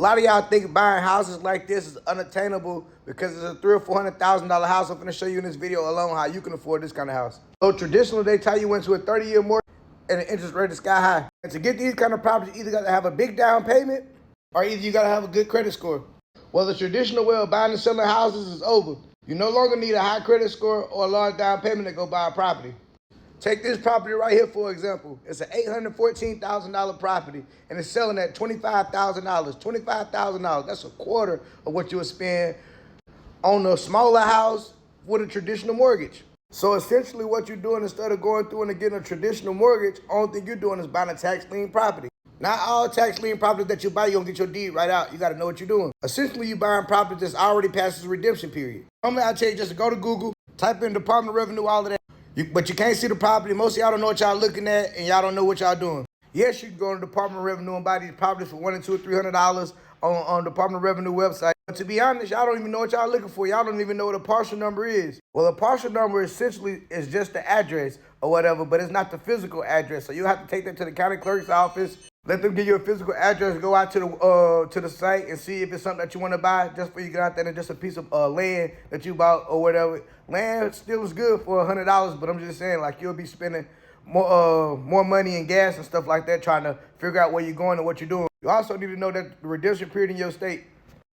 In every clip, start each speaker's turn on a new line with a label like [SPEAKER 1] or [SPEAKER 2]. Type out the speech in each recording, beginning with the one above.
[SPEAKER 1] lot of y'all think buying houses like this is unattainable because it's a $300,000 or $400,000 house. I'm gonna show you in this video alone how you can afford this kind of house. So traditionally, they tie you into a 30-year mortgage and the interest rate is sky high. And to get these kind of properties, you either gotta have a big down payment or either you gotta have a good credit score. Well, the traditional way of buying and selling houses is over. You no longer need a high credit score or a large down payment to go buy a property. Take this property right here, for example. It's an $814,000 property, and it's selling at $25,000. $25,000, that's a quarter of what you would spend on a smaller house with a traditional mortgage. So essentially what you're doing, instead of going through and getting a traditional mortgage, only thing you're doing is buying a tax lien property. Not all tax lien properties that you buy, you don't get your deed right out. You gotta know what you're doing. Essentially, you buying property that's already past its redemption period. Normally, I tell you just to go to Google, type in Department of Revenue, all of that. But you can't see the property. Most of y'all don't know what y'all looking at, and y'all don't know what y'all doing. Yes, you can go to the Department of Revenue and buy these properties for $100 or $200 or $300 on Department of Revenue website. But to be honest, y'all don't even know what y'all looking for. Y'all don't even know what a partial number is. Well, a partial number essentially is just the address or whatever, but it's not the physical address. So you have to take that to the county clerk's office. Let them give you a physical address. Go out to the site and see if it's something that you want to buy. Just for you get out there and just a piece of land that you bought or whatever. Land still is good for $100, but I'm just saying, like, you'll be spending more money in gas and stuff like that trying to figure out where you're going and what you're doing. You also need to know that the redemption period in your state.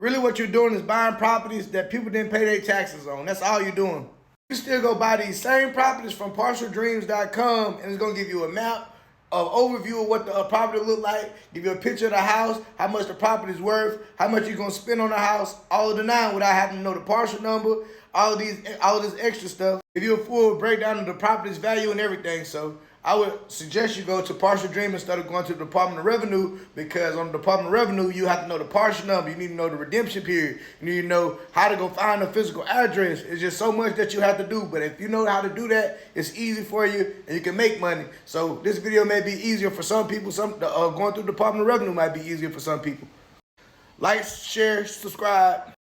[SPEAKER 1] Really, what you're doing is buying properties that people didn't pay their taxes on. That's all you're doing. You still go buy these same properties from partialdreams.com, and it's gonna give you a map, an overview of what the property look like, give you a picture of the house, how much the property's worth, how much you're gonna spend on the house, all of the nine without having to know the partial number, all of this extra stuff. Give you a full breakdown of the property's value and everything. So I would suggest you go to Partial Dream instead of going to the Department of Revenue, because on the Department of Revenue, you have to know the partial number. You need to know the redemption period. You need to know how to go find a physical address. It's just so much that you have to do. But if you know how to do that, it's easy for you and you can make money. So this video may be easier for some people. Going through the Department of Revenue might be easier for some people. Like, share, subscribe.